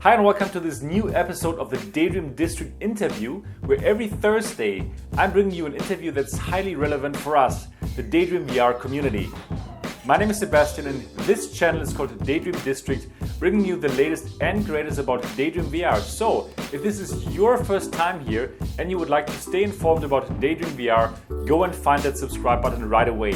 Hi and welcome to this new episode of the Daydream District Interview, where every Thursday I'm bringing you an interview that's highly relevant for us, the Daydream VR community. My name is Sebastian and this channel is called Daydream District, bringing you the latest and greatest about Daydream VR. So, if this is your first time here and you would like to stay informed about Daydream VR, go and find that subscribe button right away.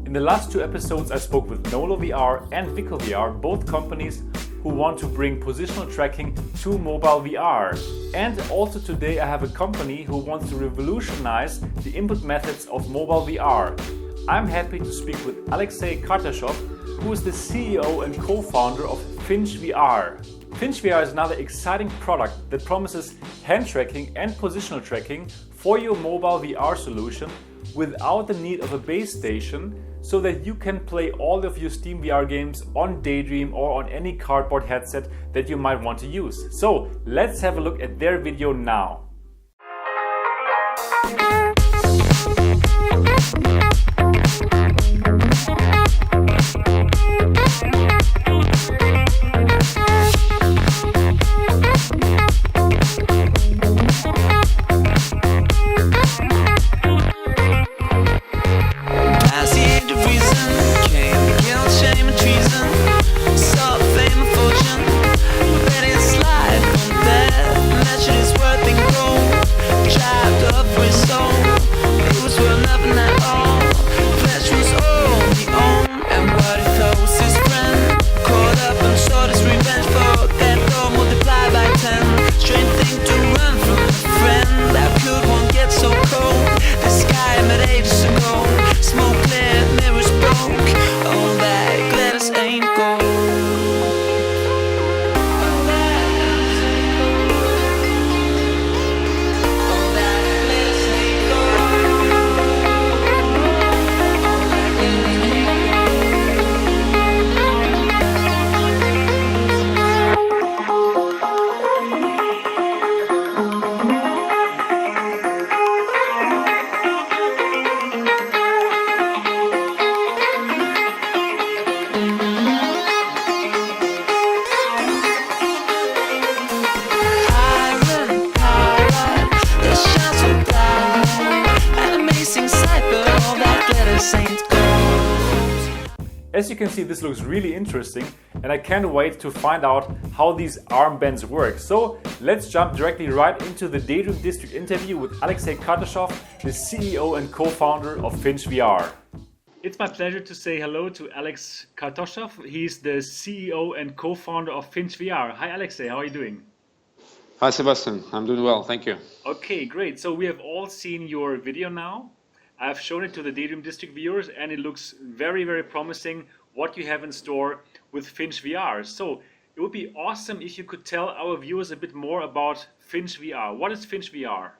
In the last two episodes I spoke with Nolo VR and Vico VR, both companies who want to bring positional tracking to mobile VR. And also today I have a company who wants to revolutionize the input methods of mobile VR. I'm happy to speak with Alexey Kartashov, who is the CEO and co-founder of Finch VR. Finch VR is another exciting product that promises hand tracking and positional tracking for your mobile VR solution without the need of a base station, so that you can play all of your SteamVR games on Daydream or on any cardboard headset that you might want to use. So let's have a look at their video now. As you can see, this looks really interesting and I can't wait to find out how these armbands work. So let's jump directly right into the Daydream District interview with Alexey Kartashov, the CEO and co-founder of Finch VR. It's my pleasure to say hello to Alexey Kartashov. He's the CEO and co-founder of Finch VR. Hi Alexey, how are you doing? Hi Sebastian, I'm doing well, thank you. Okay, great. So we have all seen your video now. I've shown it to the Daydream District viewers and it looks very, very promising what you have in store with Finch VR. So it would be awesome if you could tell our viewers a bit more about Finch VR. What is Finch VR?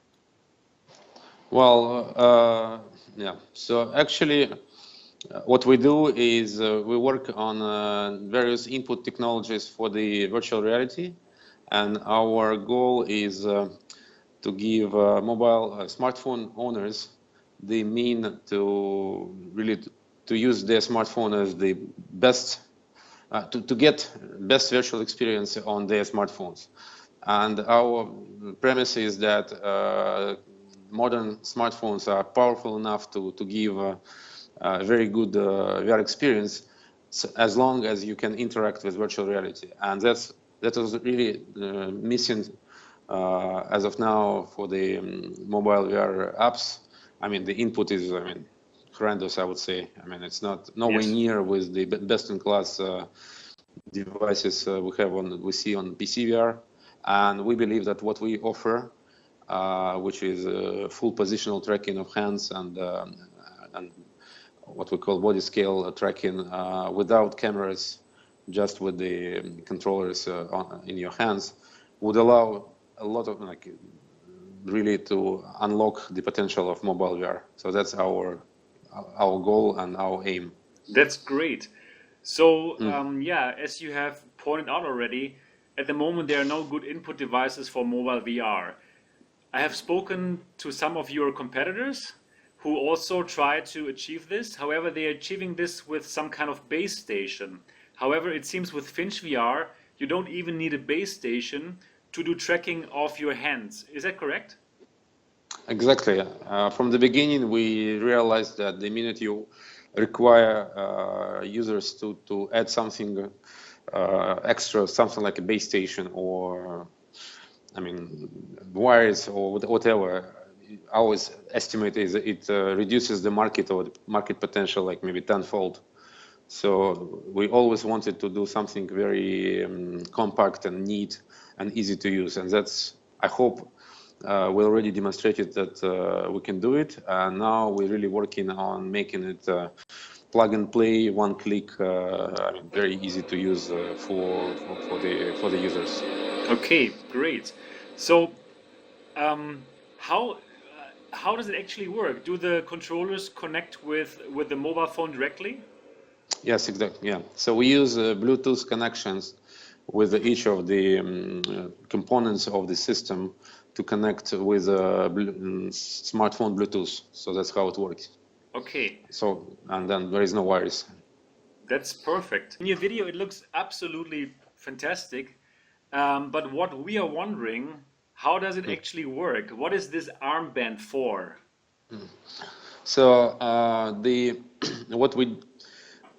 Well, so actually what we do is we work on various input technologies for the virtual reality, and our goal is to give mobile smartphone owners the mean to really to use their smartphone as the best, to get best virtual experience on their smartphones. And our premise is that modern smartphones are powerful enough to give a very good VR experience, as long as you can interact with virtual reality. And that was really missing as of now for the mobile VR apps. I mean, the input is, horrendous, I would say. I mean, it's nowhere near with the best-in-class devices we see on PC VR. And we believe that what we offer, which is full positional tracking of hands and what we call body scale tracking without cameras, just with the controllers in your hands, would allow a lot of really to unlock the potential of mobile VR. So that's our goal and our aim. That's great. So as you have pointed out already, at the moment there are no good input devices for mobile VR. I have spoken to some of your competitors who also try to achieve this. However, they are achieving this with some kind of base station. However, it seems with Finch VR, you don't even need a base station to do tracking of your hands. Is that correct? Exactly. From the beginning, we realized that the minute you require users to add something extra, something like a base station or, I mean, wires or whatever, our estimate is it reduces the market or the market potential like maybe tenfold. So we always wanted to do something very compact and neat and easy to use, and that's, I hope, we already demonstrated that we can do it, and now we're really working on making it plug and play, one click, I mean, very easy to use for the users. Okay, great. So, um, how how does it actually work? Do the controllers connect with the mobile phone directly? Yes, exactly. Yeah. So we use Bluetooth connections with each of the components of the system to connect with smartphone Bluetooth. So that's how it works. Okay, So, and then there is no wires. that's perfect. In your video, it looks absolutely fantastic. But what we are wondering, how does it actually work? What is this armband for? So the what we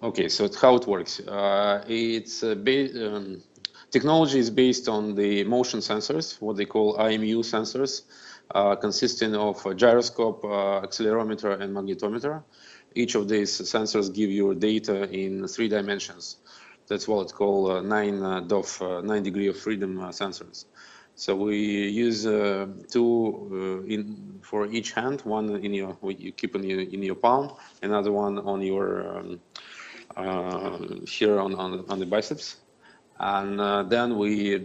okay, so it's how it works. It's technology is based on the motion sensors, what they call IMU sensors, consisting of a gyroscope, accelerometer, and magnetometer. Each of these sensors give you data in 3 dimensions. That's what it's called 9 degree of freedom sensors. So we use two for each hand. One in you keep in your palm, another one on your here on the biceps, and then we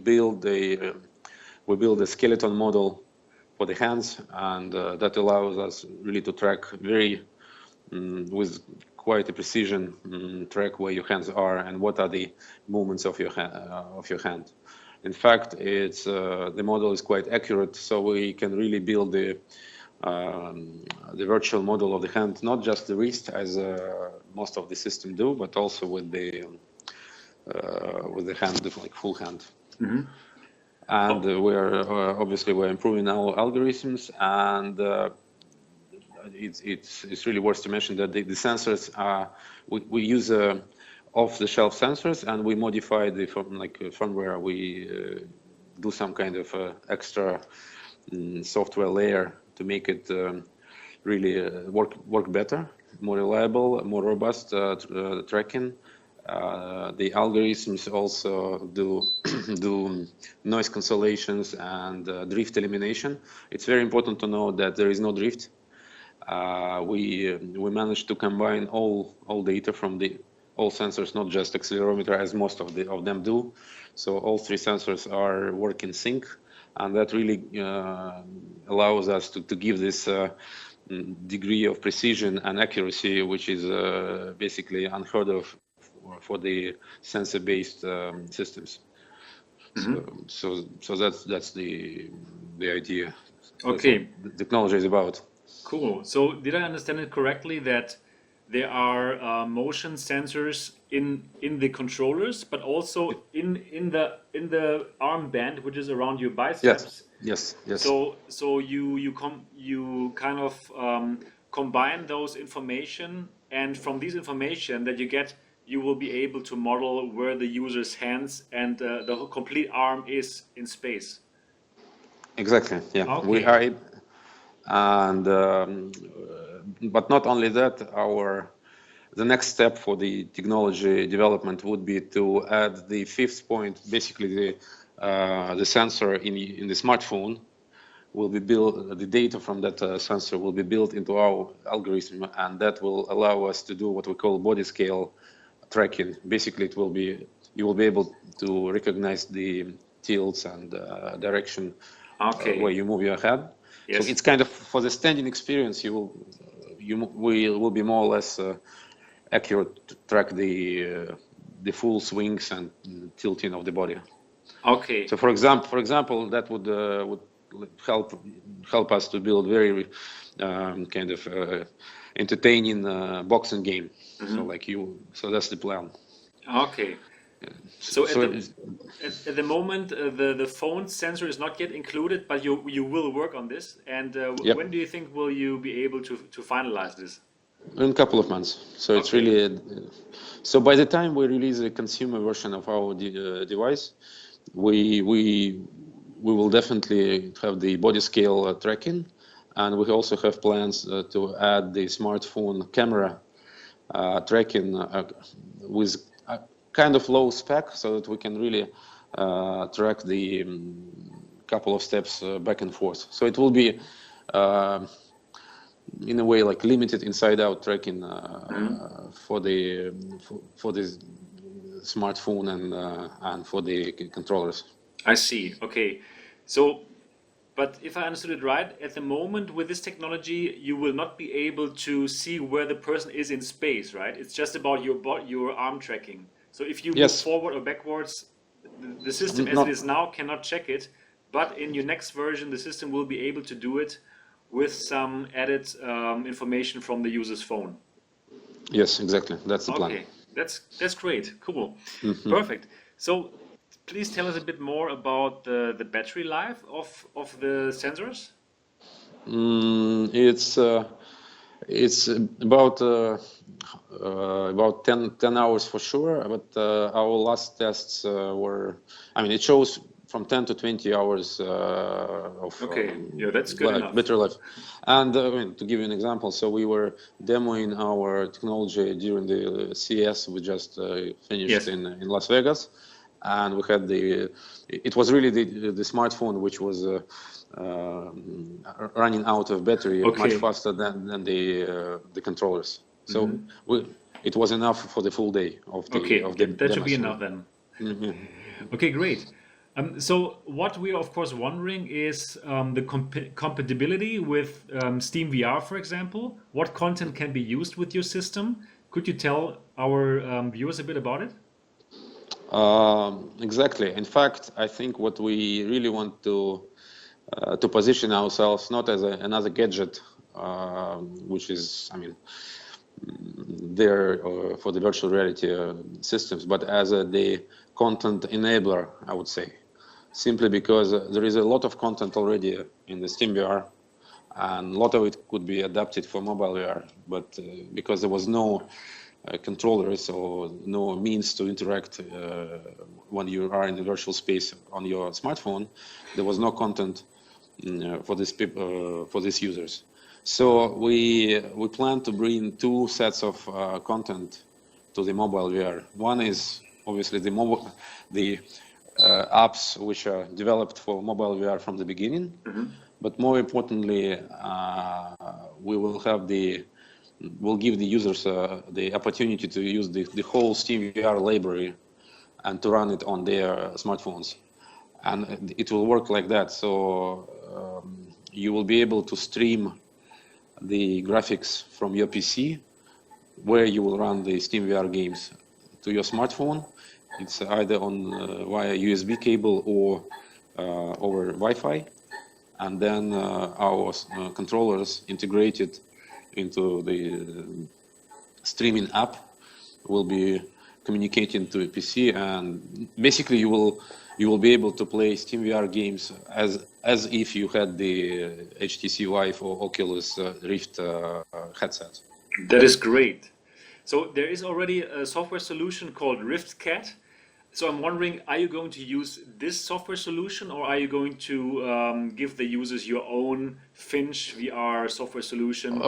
build a skeleton model for the hands, and that allows us really to track very with quite a precision track where your hands are and what are the movements of your hand. In fact, it's the model is quite accurate, so we can really build the virtual model of the hand, not just the wrist as most of the system do, but also with the hand, like full hand. Mm-hmm. And we're improving our algorithms, and it's really worth to mention that the sensors are we use off-the-shelf sensors, and we modify the firmware. We do some kind of extra software layer to make it really work better, more reliable, more robust tracking. The algorithms also do noise cancellations and drift elimination. It's very important to know that there is no drift. We managed to combine all data from all sensors, not just accelerometer, as most of them do. So all 3 sensors are work in sync, and that really allows us to give this degree of precision and accuracy, which is basically unheard of for the sensor-based systems. Mm-hmm. So that's the idea. Okay. That's what the technology is about. Cool. So did I understand it correctly that there are motion sensors in the controllers, but also in the armband, which is around your biceps? Yes. So you kind of combine those information, and from these information that you get, you will be able to model where the user's hands and the whole complete arm is in space. Exactly. Yeah. Okay. We are. And but not only that, the next step for the technology development would be to add the 5th point. Basically, the sensor in the smartphone will be built. The data from that sensor will be built into our algorithm, and that will allow us to do what we call body scale tracking. Basically, you will be able to recognize the tilts and direction where you move your head. Yes. So it's kind of, for the standing experience, we will be more or less accurate to track the full swings and tilting of the body. Okay. So for example, that would help us to build very kind of entertaining boxing game. Mm-hmm. So that's the plan. Okay. So So at the moment, the phone sensor is not yet included, but you will work on this. And yep, when do you think will you be able to finalize this? in a couple of months. So it's Okay. really so by the time we release a consumer version of our device, we will definitely have the body scale tracking, and we also have plans to add the smartphone camera tracking with a kind of low spec, so that we can really track the couple of steps back and forth. So it will be in a way like limited inside-out tracking for the smartphone and for the controllers. I see. Okay. So, but if I understood it right, at the moment with this technology, you will not be able to see where the person is in space, right? It's just about your arm tracking. So if you move Yes, forward or backwards, the system as it not is now cannot check it, but in your next version, the system will be able to do it with some added information from the user's phone. yes, exactly. That's the plan. Okay, that's great. Cool. Perfect. So please tell us a bit more about the battery life of the sensors. It's about 10 hours for sure, but our last tests were, I mean, it shows from 10 to 20 hours of Okay, yeah, that's good enough. battery life. And I mean, to give you an example, so we were demoing our technology during the CES we just finished Yes. in Las Vegas, and we had it was really the smartphone which was running out of battery much Okay. faster than the controllers. So it was enough for the full day of Okay, the that should be demos. enough then. Okay, great. So what we are of course wondering is the compatibility with SteamVR, for example. What content can be used with your system? Could you tell our viewers a bit about it? Exactly. In fact, I think what we really want to position ourselves not as another gadget, which is, I mean, there for the virtual reality systems, but as the content enabler, I would say, simply because there is a lot of content already in the SteamVR, and a lot of it could be adapted for mobile VR, but because there was no controllers or no means to interact when you are in the virtual space on your smartphone, there was no content for these users. So we plan to bring two sets of content to the mobile VR. One is obviously the apps which are developed for mobile VR from the beginning, but more importantly, we'll give the users the opportunity to use the whole SteamVR library and to run it on their smartphones. And it will work like that. So you will be able to stream the graphics from your PC, where you will run the SteamVR games, to your smartphone. It's either on via USB cable or over Wi-Fi. And then our controllers integrated into the streaming app will be communicating to a PC, and basically you will be able to play SteamVR games as if you had the HTC Vive or Oculus Rift headset. That is great. So there is already a software solution called Riftcat. So I'm wondering, are you going to use this software solution, or are you going to give the users your own Finch VR software solution?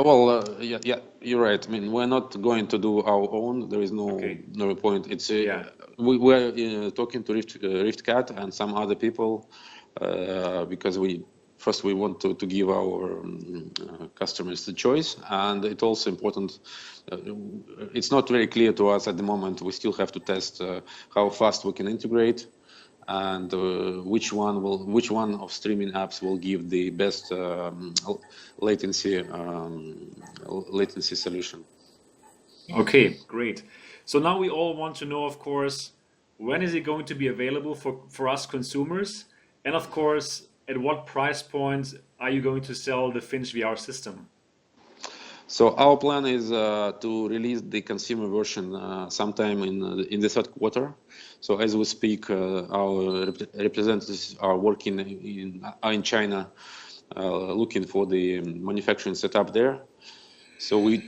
Yeah, you're right. I mean, we're not going to do our own. There is Okay. no point. It's Yeah. we're talking to Riftcat and some other people because we want to give our customers the choice, and it's also important. It's not very clear to us at the moment. We still have to test how fast we can integrate, and which one of streaming apps will give the best latency solution. Okay, great. So now we all want to know, of course, when is it going to be available for us consumers? And of course, at what price points are you going to sell the Finch VR system? So our plan is to release the consumer version sometime in the third quarter. So as we speak, our representatives are working in China, looking for the manufacturing setup there. So we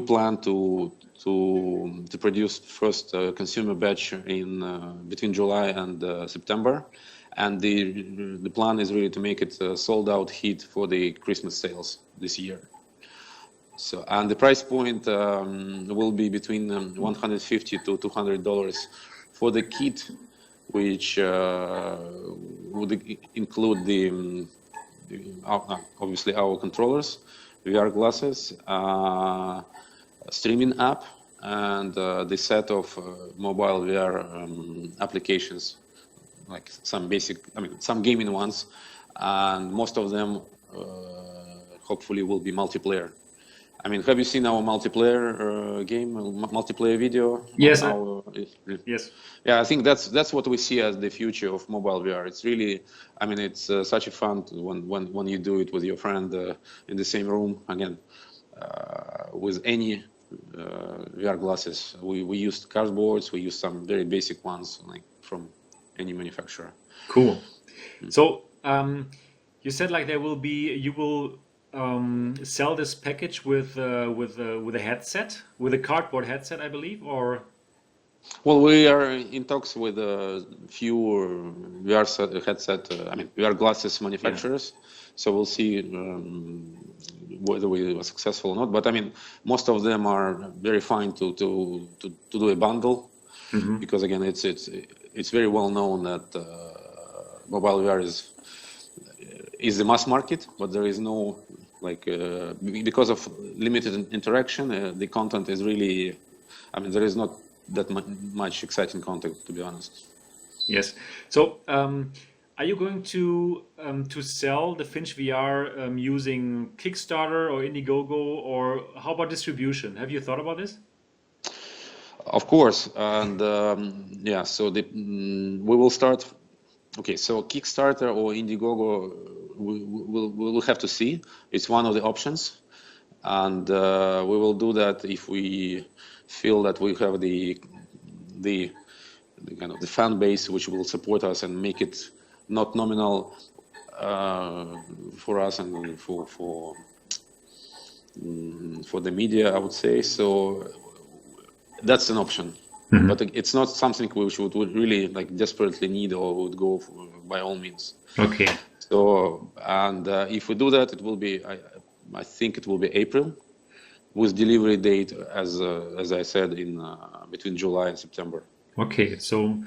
plan to produce first consumer batch in between July and September, and the plan is really to make it a sold out hit for the Christmas sales this year. So, and the price point will be between $150 to $200 for the kit, which would include obviously our controllers, VR glasses, streaming app, and the set of mobile VR applications, like some basic, some gaming ones, and most of them hopefully will be multiplayer. Have you seen our multiplayer game, multiplayer video? Yes. Yes. Yeah, I think that's what we see as the future of mobile VR. It's really, it's such a fun when you do it with your friend in the same room. Again, with any VR glasses, we used cardboards. We used some very basic ones, like from any manufacturer. Cool. So you said like you will sell this package with a headset, with a cardboard headset, I believe, or? Well, we are in talks with a few VR VR glasses manufacturers. Yeah. So we'll see whether we are successful or not. But most of them are very fine to do a bundle, because again, it's very well known that mobile VR is the mass market, but there is no because of limited interaction, the content is really, there is not that much exciting content, to be honest. Yes. So, are you going to sell the Finch VR using Kickstarter or Indiegogo, or how about distribution? Have you thought about this? Of course, and yeah. So we will start. Okay, so Kickstarter or Indiegogo, we'll have to see. It's one of the options, and we will do that if we feel that we have the kind of the fan base which will support us and make it not nominal for us and for the media, I would say. So that's an option. But it's not something which would really desperately need or would go for, by all means. Okay. So, and if we do that, it will be, I think it will be April, with delivery date, as I said, in between July and September. Okay, so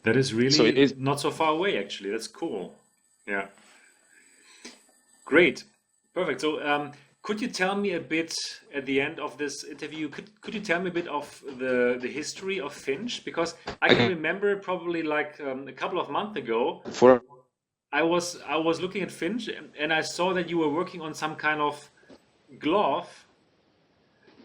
that is really not so far away, actually. That's cool. Yeah. Great. Perfect. So, could you tell me a bit at the end of this interview? Could you tell me a bit of the history of Finch? Because I can remember probably a couple of months ago. I was looking at Finch and I saw that you were working on some kind of glove.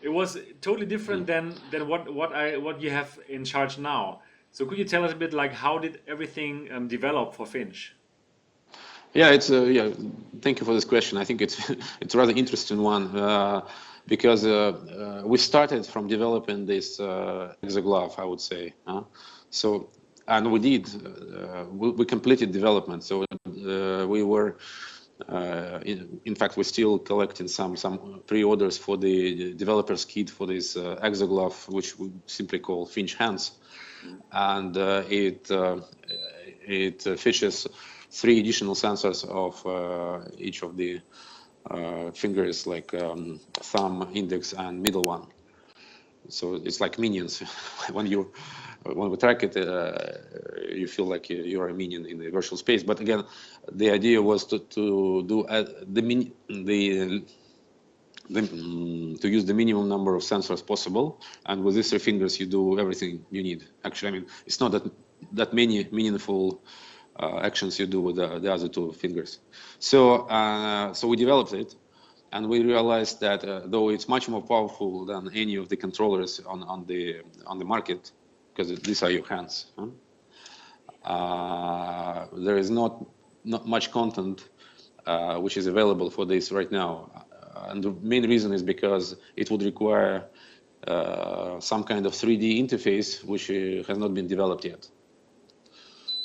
It was totally different than what you have in charge now. So could you tell us a bit how did everything develop for Finch? Yeah, thank you for this question. I think it's a rather interesting one because we started from developing this exoglove, I would say. So, and we did. We completed development. So we were, in fact, we're still collecting some pre-orders for the developer's kit for this exoglove, which we simply call Finch Hands, and it features 3 additional sensors of each of the fingers, like thumb, index, and middle one. So it's like minions. when we track it, you feel like you're a minion in the virtual space. But again, the idea was to do to use the minimum number of sensors possible, and with these 3 fingers, you do everything you need. Actually, it's not that many meaningful actions you do with the other 2 fingers. So we developed it, and we realized that though it's much more powerful than any of the controllers on the market, because these are your hands, there is not much content which is available for this right now. and the main reason is because it would require some kind of 3D interface, which has not been developed yet.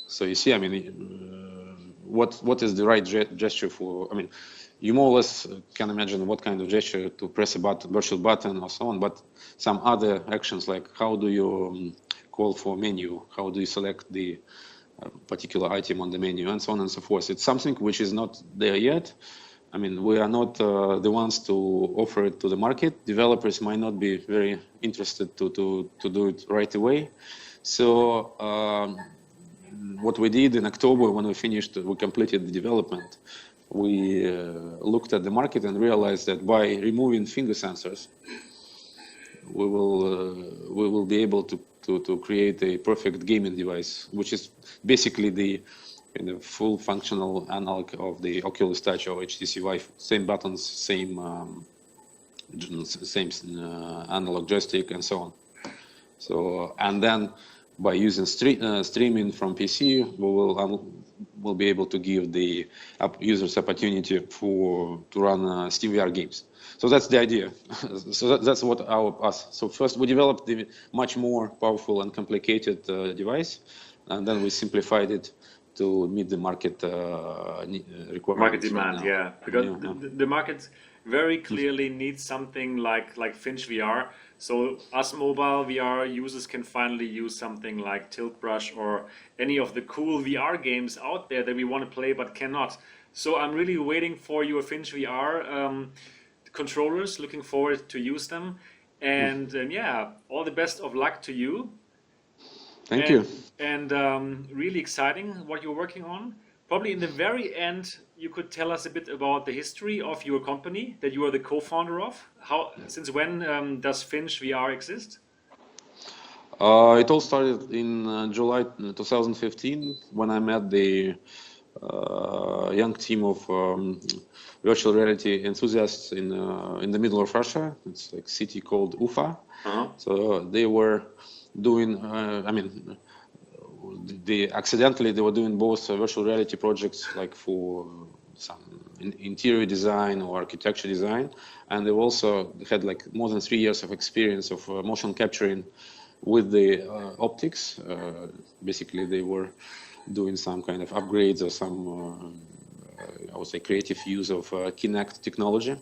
So you see, I mean, what is the right gesture for? I mean, you more or less can imagine what kind of gesture to press a button, virtual button, or so on. But some other actions, like how do you call for menu, how do you select the particular item on the menu, and so on and so forth. It's something which is not there yet. I mean, we are not the ones to offer it to the market. Developers might not be very interested to do it right away. So what we did in October, when we completed the development, we looked at the market and realized that by removing finger sensors, we will be able to create a perfect gaming device, which is basically the full functional analog of the Oculus Touch or HTC Vive. Same buttons, same analog joystick, and so on. So, and then by using streaming from PC, we'll be able to give the users opportunity to run SteamVR games. So that's the idea. So that's what So first we developed the much more powerful and complicated device, and then we simplified it to meet the market requirements. Market demand, yeah, because the market very clearly needs something like Finch VR. So us mobile VR users can finally use something like Tilt Brush or any of the cool VR games out there that we want to play but cannot. So I'm really waiting for your Finch VR controllers, looking forward to use them. And yeah, all the best of luck to you. Thank you. And really exciting what you're working on. Probably in the very end, you could tell us a bit about the history of your company that you are the co-founder of. Since when does Finch VR exist? It all started in July 2015 when I met the young team of virtual reality enthusiasts in the middle of Russia. It's like a city called Ufa. So they were doing, accidentally they were doing both virtual reality projects, like for some interior design or architecture design, and they also had like more than 3 years of experience of motion capturing with the optics. Basically, they were doing some kind of upgrades or some, I would say, creative use of Kinect technology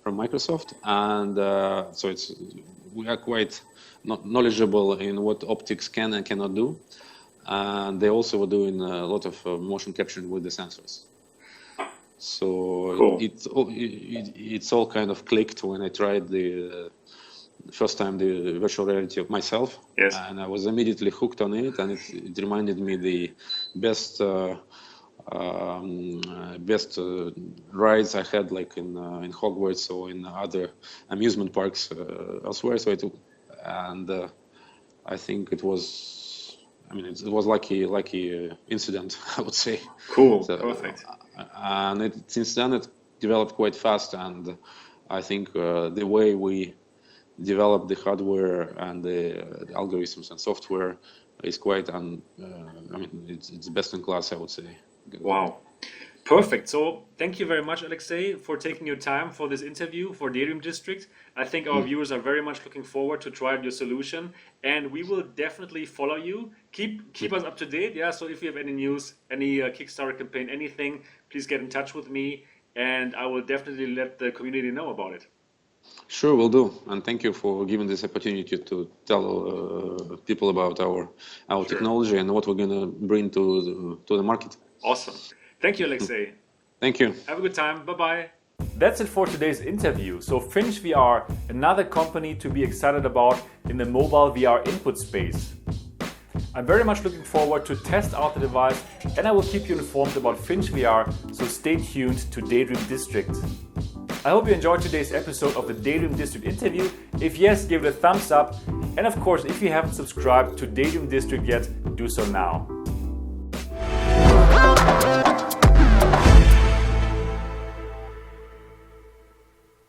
from Microsoft, and so we are quite knowledgeable in what optics can and cannot do. And they also were doing a lot of motion capturing with the sensors. So cool. It's all kind of clicked when I tried the first time the virtual reality of myself. Yes. And I was immediately hooked on it, and it reminded me the best rides I had, like in Hogwarts or in other amusement parks elsewhere. So I think it was. I mean, it was lucky incident, I would say. Cool, so, perfect. And since then, it developed quite fast, and I think the way we develop the hardware and the algorithms and software is quite, it's best in class, I would say. Wow. Perfect. So thank you very much, Alexey, for taking your time for this interview for Daydream District. I think our viewers are very much looking forward to try your solution, and we will definitely follow you. Keep us up to date. Yeah. So if you have any news, any Kickstarter campaign, anything, please get in touch with me, and I will definitely let the community know about it. Sure, will do. And thank you for giving this opportunity to tell people about our technology and what we're going to bring to the market. Awesome. Thank you, Alexey. Thank you. Have a good time. Bye-bye. That's it for today's interview. So Finch VR, another company to be excited about in the mobile VR input space. I'm very much looking forward to test out the device, and I will keep you informed about Finch VR, so stay tuned to Daydream District. I hope you enjoyed today's episode of the Daydream District interview. If yes, give it a thumbs up. And of course, if you haven't subscribed to Daydream District yet, do so now.